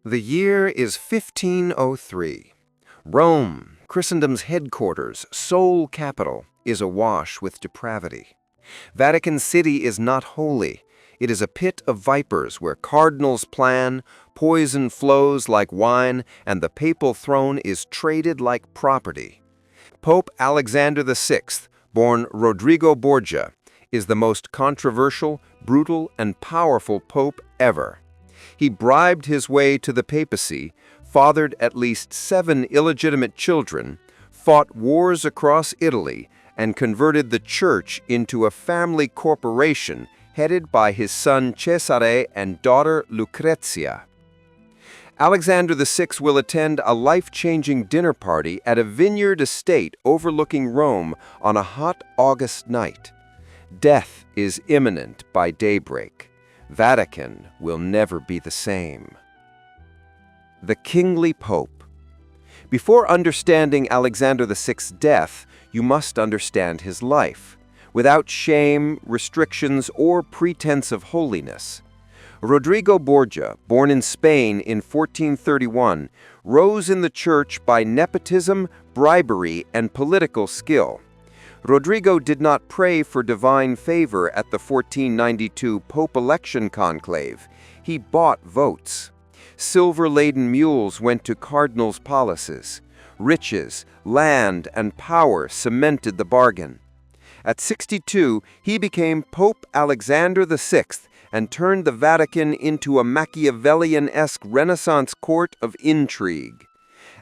The year is 1503. Rome, Christendom's headquarters, sole capital, is awash with depravity. Vatican City is not holy. It is a pit of vipers where cardinals plan, poison flows like wine, and the papal throne is traded like property. Pope Alexander VI, born Rodrigo Borgia, is the most controversial, brutal, and powerful pope ever. He bribed his way to the papacy, fathered at least 7 illegitimate children, fought wars across Italy, and converted the church into a family corporation headed by his son Cesare and daughter Lucrezia. Alexander VI will attend a life-changing dinner party at a vineyard estate overlooking Rome on a hot August night. Death is imminent by daybreak. Vatican will never be the same. The Kingly Pope. Before understanding Alexander VI's death, you must understand his life, without shame, restrictions, or pretense of holiness. Rodrigo Borgia, born in Spain in 1431, rose in the church by nepotism, bribery, and political skill. Rodrigo did not pray for divine favor at the 1492 Pope election conclave. He bought votes. Silver-laden mules went to cardinals' palaces. Riches, land, and power cemented the bargain. At 62, he became Pope Alexander VI and turned the Vatican into a Machiavellian-esque Renaissance court of intrigue.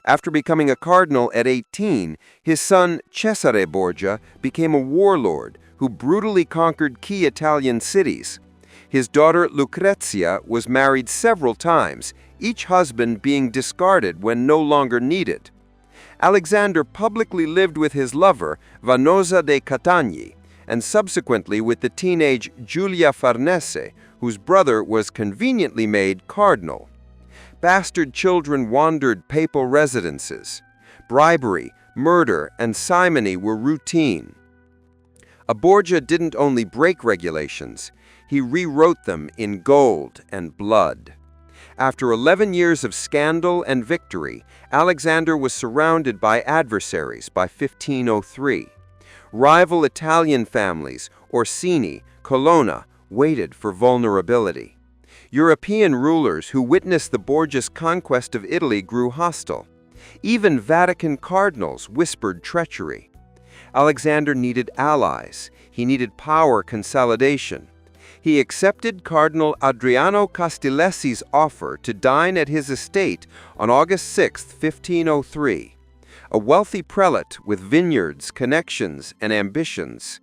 After becoming a cardinal at 18, his son Cesare Borgia became a warlord who brutally conquered key Italian cities. His daughter Lucrezia was married several times, each husband being discarded when no longer needed. Alexander publicly lived with his lover, Vanosa de Catagni, and subsequently with the teenage Giulia Farnese, whose brother was conveniently made cardinal. Bastard children wandered papal residences. Bribery, murder, and simony were routine. A Borgia didn't only break regulations, he rewrote them in gold and blood. After 11 years of scandal and victory, Alexander was surrounded by adversaries by 1503. Rival Italian families, Orsini, Colonna, waited for vulnerability. European rulers who witnessed the Borgias' conquest of Italy grew hostile. Even Vatican cardinals whispered treachery. Alexander needed allies. He needed power consolidation. He accepted Cardinal Adriano Castellesi's offer to dine at his estate on August 6, 1503. A wealthy prelate with vineyards, connections, and ambitions.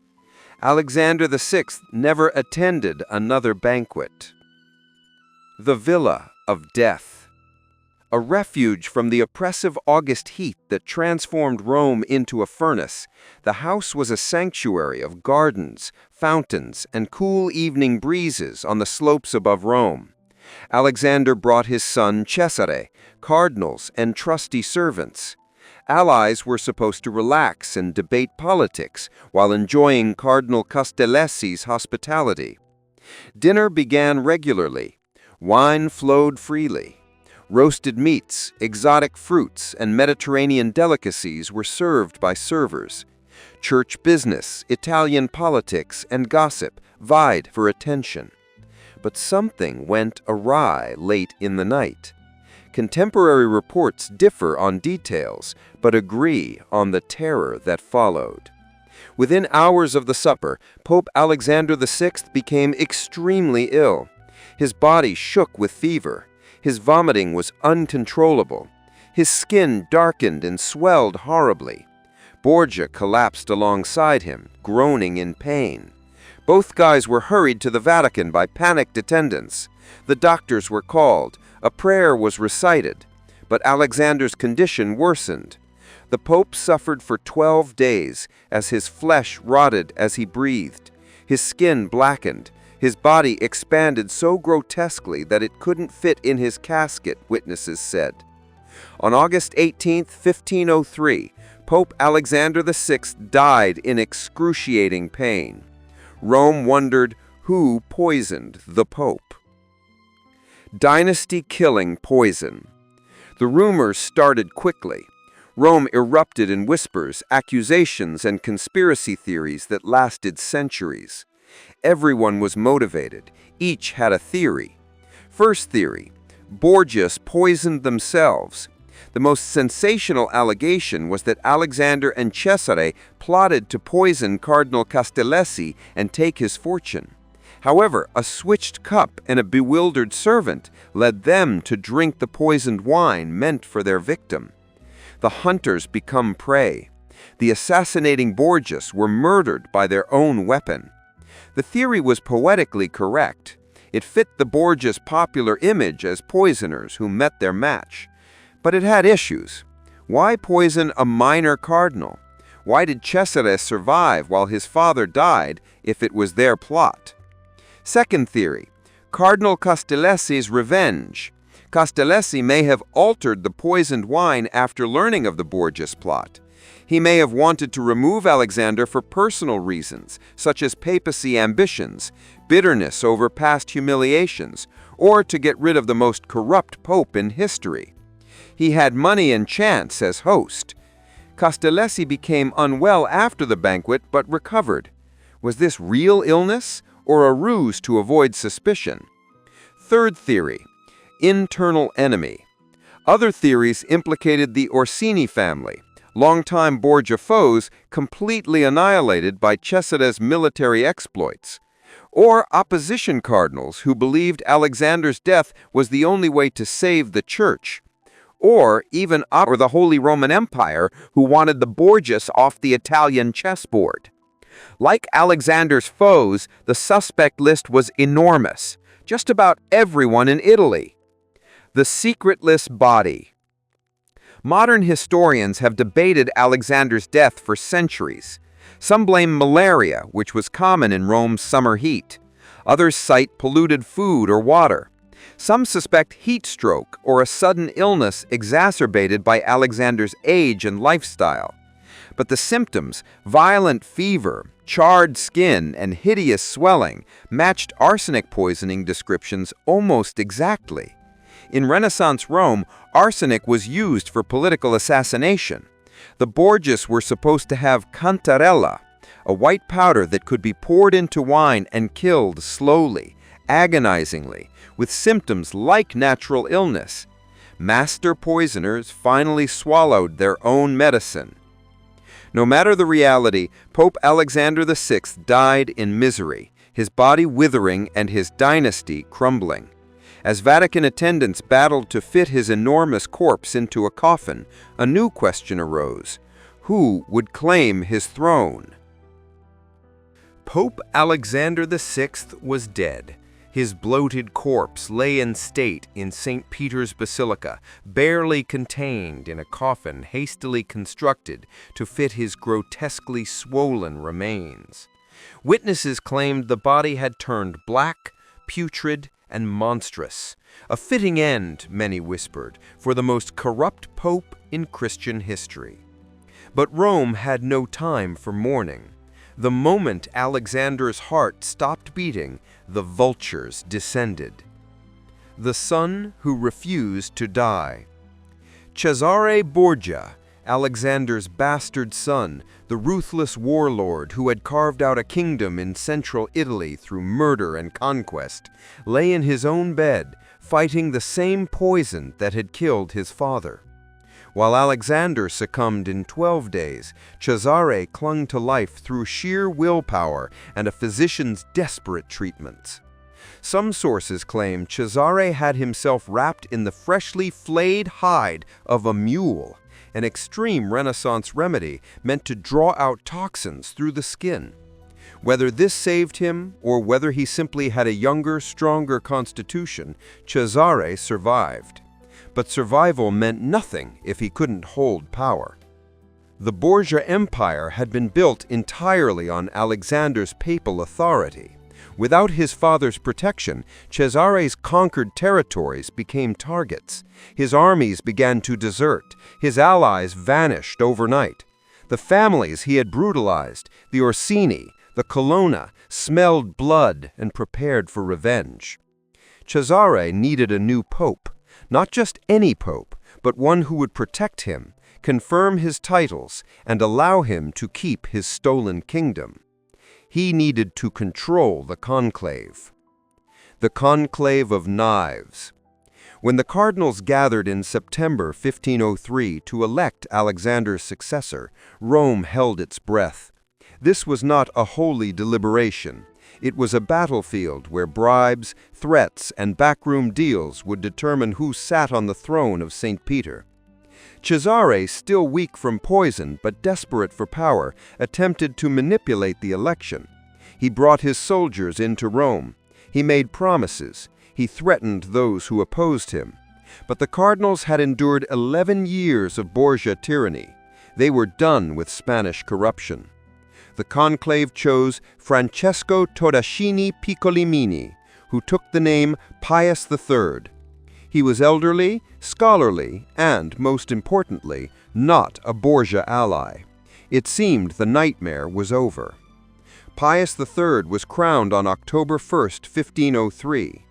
Alexander VI never attended another banquet. The Villa of Death. A refuge from the oppressive August heat that transformed Rome into a furnace, the house was a sanctuary of gardens, fountains, and cool evening breezes on the slopes above Rome. Alexander brought his son Cesare, cardinals, and trusty servants. Allies were supposed to relax and debate politics while enjoying Cardinal Castellesi's hospitality. Dinner began regularly. Wine flowed freely. Roasted meats, exotic fruits, and Mediterranean delicacies were served by servers. Church business, Italian politics, and gossip vied for attention. But something went awry late in the night. Contemporary reports differ on details, but agree on the terror that followed. Within hours of the supper, Pope Alexander VI became extremely ill. His body shook with fever. His vomiting was uncontrollable. His skin darkened and swelled horribly. Borgia collapsed alongside him, groaning in pain. Both guys were hurried to the Vatican by panicked attendants. The doctors were called. A prayer was recited. But Alexander's condition worsened. The Pope suffered for 12 days as his flesh rotted as he breathed. His skin blackened. His body expanded so grotesquely that it couldn't fit in his casket, witnesses said. On August 18, 1503, Pope Alexander VI died in excruciating pain. Rome wondered who poisoned the Pope. Dynasty-killing poison. The rumors started quickly. Rome erupted in whispers, accusations, and conspiracy theories that lasted centuries. Everyone was motivated. Each had a theory. First theory: Borgias poisoned themselves. The most sensational allegation was that Alexander and Cesare plotted to poison Cardinal Castellesi and take his fortune. However, a switched cup and a bewildered servant led them to drink the poisoned wine meant for their victim. The hunters become prey. The assassinating Borgias were murdered by their own weapon. The theory was poetically correct. It fit the Borgias' popular image as poisoners who met their match. But it had issues. Why poison a minor cardinal? Why did Cesare survive while his father died if it was their plot? Second theory: Cardinal Castellesi's revenge. Castellesi may have altered the poisoned wine after learning of the Borgias plot. He may have wanted to remove Alexander for personal reasons, such as papacy ambitions, bitterness over past humiliations, or to get rid of the most corrupt pope in history. He had money and chance as host. Castellesi became unwell after the banquet but recovered. Was this real illness or a ruse to avoid suspicion? Third theory: internal enemy. Other theories implicated the Orsini family, longtime Borgia foes completely annihilated by Cesare's military exploits, or opposition cardinals who believed Alexander's death was the only way to save the church, or even the Holy Roman Empire who wanted the Borgias off the Italian chessboard. Like Alexander's foes, the suspect list was enormous. Just about everyone in Italy. The secretless body. Modern historians have debated Alexander's death for centuries. Some blame malaria, which was common in Rome's summer heat. Others cite polluted food or water. Some suspect heat stroke or a sudden illness exacerbated by Alexander's age and lifestyle. But the symptoms, violent fever, charred skin, and hideous swelling, matched arsenic poisoning descriptions almost exactly. In Renaissance Rome, arsenic was used for political assassination. The Borgias were supposed to have cantarella, a white powder that could be poured into wine and killed slowly, agonizingly, with symptoms like natural illness. Master poisoners finally swallowed their own medicine. No matter the reality, Pope Alexander VI died in misery, his body withering and his dynasty crumbling. As Vatican attendants battled to fit his enormous corpse into a coffin, a new question arose: who would claim his throne? Pope Alexander VI was dead. His bloated corpse lay in state in St. Peter's Basilica, barely contained in a coffin hastily constructed to fit his grotesquely swollen remains. Witnesses claimed the body had turned black, putrid, and monstrous. A fitting end, many whispered, for the most corrupt pope in Christian history. But Rome had no time for mourning. The moment Alexander's heart stopped beating, the vultures descended. The son who refused to die. Cesare Borgia, Alexander's bastard son, the ruthless warlord who had carved out a kingdom in central Italy through murder and conquest, lay in his own bed, fighting the same poison that had killed his father. While Alexander succumbed in 12 days, Cesare clung to life through sheer willpower and a physician's desperate treatments. Some sources claim Cesare had himself wrapped in the freshly flayed hide of a mule, an extreme Renaissance remedy meant to draw out toxins through the skin. Whether this saved him or whether he simply had a younger, stronger constitution, Cesare survived. But survival meant nothing if he couldn't hold power. The Borgia Empire had been built entirely on Alexander's papal authority. Without his father's protection, Cesare's conquered territories became targets. His armies began to desert. His allies vanished overnight. The families he had brutalized, the Orsini, the Colonna, smelled blood and prepared for revenge. Cesare needed a new pope, not just any pope, but one who would protect him, confirm his titles, and allow him to keep his stolen kingdom. He needed to control the conclave. The Conclave of Knives. When the cardinals gathered in September 1503 to elect Alexander's successor, Rome held its breath. This was not a holy deliberation. It was a battlefield where bribes, threats, and backroom deals would determine who sat on the throne of St. Peter. Cesare, still weak from poison but desperate for power, attempted to manipulate the election. He brought his soldiers into Rome. He made promises. He threatened those who opposed him. But the cardinals had endured 11 years of Borgia tyranny. They were done with Spanish corruption. The conclave chose Francesco Todaschini Piccolimini, who took the name Pius III. He was elderly, scholarly, and, most importantly, not a Borgia ally. It seemed the nightmare was over. Pius III was crowned on October 1, 1503.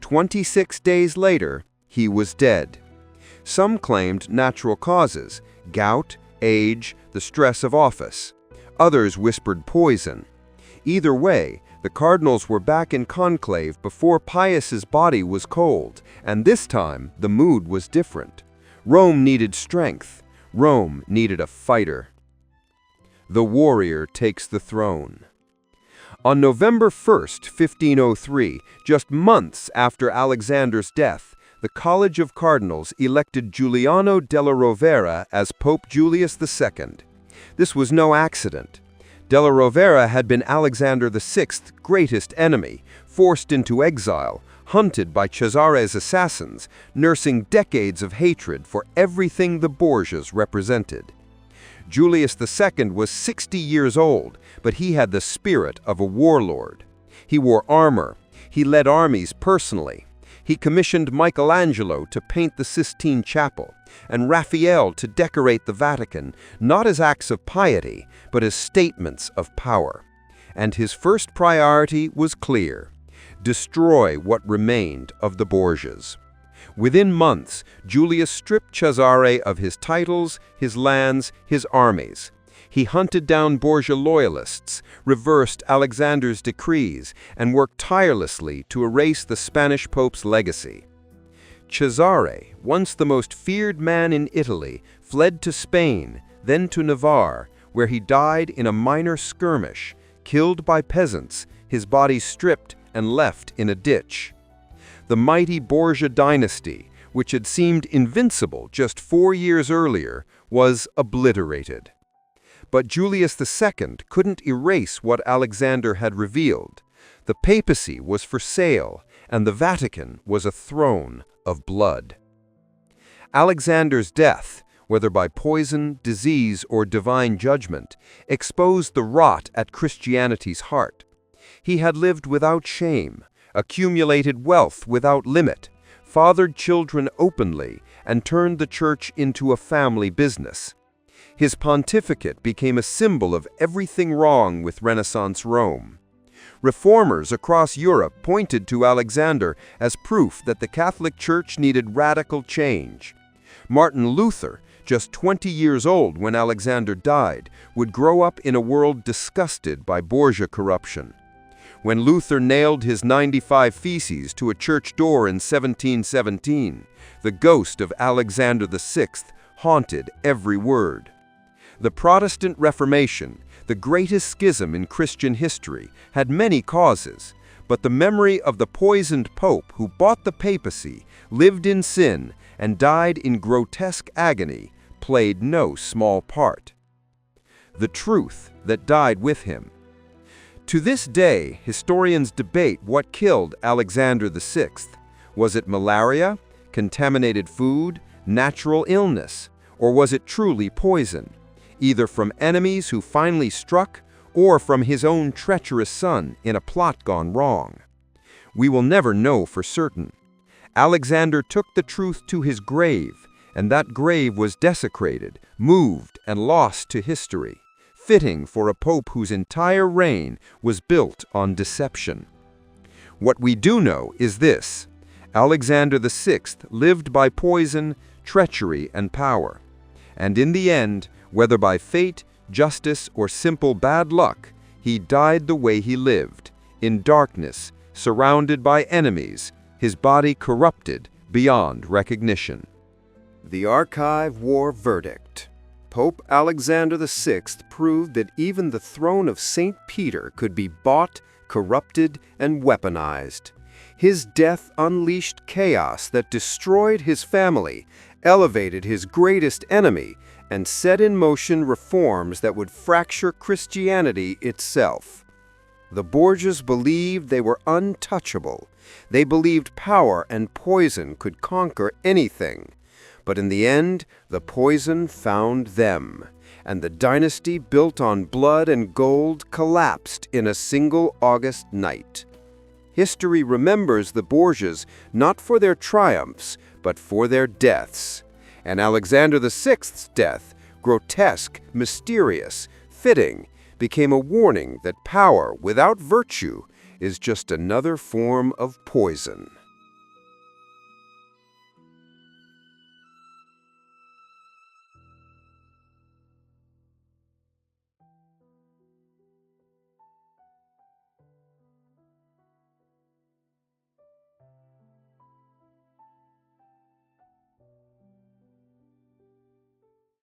26 days later, he was dead. Some claimed natural causes: gout, age, the stress of office. Others whispered poison. Either way, the cardinals were back in conclave before Pius's body was cold, and this time the mood was different. Rome needed strength. Rome needed a fighter. The warrior takes the throne. On November 1, 1503, just months after Alexander's death, the College of Cardinals elected Giuliano della Rovera as Pope Julius II. This was no accident. Della Rovera had been Alexander VI's greatest enemy, forced into exile, hunted by Cesare's assassins, nursing decades of hatred for everything the Borgias represented. Julius II was 60 years old, but he had the spirit of a warlord. He wore armor. He led armies personally. He commissioned Michelangelo to paint the Sistine Chapel, and Raphael to decorate the Vatican, not as acts of piety, but as statements of power. And his first priority was clear: destroy what remained of the Borgias. Within months, Julius stripped Cesare of his titles, his lands, his armies. He hunted down Borgia loyalists, reversed Alexander's decrees, and worked tirelessly to erase the Spanish pope's legacy. Cesare, once the most feared man in Italy, fled to Spain, then to Navarre, where he died in a minor skirmish, killed by peasants, his body stripped and left in a ditch. The mighty Borgia dynasty, which had seemed invincible just 4 years earlier, was obliterated. But Julius II couldn't erase what Alexander had revealed. The papacy was for sale, and the Vatican was a throne of blood. Alexander's death, whether by poison, disease, or divine judgment, exposed the rot at Christianity's heart. He had lived without shame, accumulated wealth without limit, fathered children openly, and turned the church into a family business. His pontificate became a symbol of everything wrong with Renaissance Rome. Reformers across Europe pointed to Alexander as proof that the Catholic Church needed radical change. Martin Luther, just 20 years old when Alexander died, would grow up in a world disgusted by Borgia corruption. When Luther nailed his 95 Theses to a church door in 1717, the ghost of Alexander VI haunted every word. The Protestant Reformation, the greatest schism in Christian history, had many causes, but the memory of the poisoned pope who bought the papacy, lived in sin, and died in grotesque agony played no small part. The truth that died with him. To this day, historians debate what killed Alexander VI. Was it malaria, contaminated food, natural illness, or was it truly poison, either from enemies who finally struck or from his own treacherous son in a plot gone wrong? We will never know for certain. Alexander took the truth to his grave, and that grave was desecrated, moved, and lost to history, fitting for a pope whose entire reign was built on deception. What we do know is this: Alexander VI lived by poison, treachery, and power. And in the end, whether by fate, justice, or simple bad luck, he died the way he lived, in darkness, surrounded by enemies, his body corrupted beyond recognition. The Archive War Verdict. Pope Alexander VI proved that even the throne of St. Peter could be bought, corrupted, and weaponized. His death unleashed chaos that destroyed his family, elevated his greatest enemy, and set in motion reforms that would fracture Christianity itself. The Borgias believed they were untouchable. They believed power and poison could conquer anything. But in the end, the poison found them, and the dynasty built on blood and gold collapsed in a single August night. History remembers the Borgias not for their triumphs, but for their deaths. And Alexander VI's death, grotesque, mysterious, fitting, became a warning that power without virtue is just another form of poison.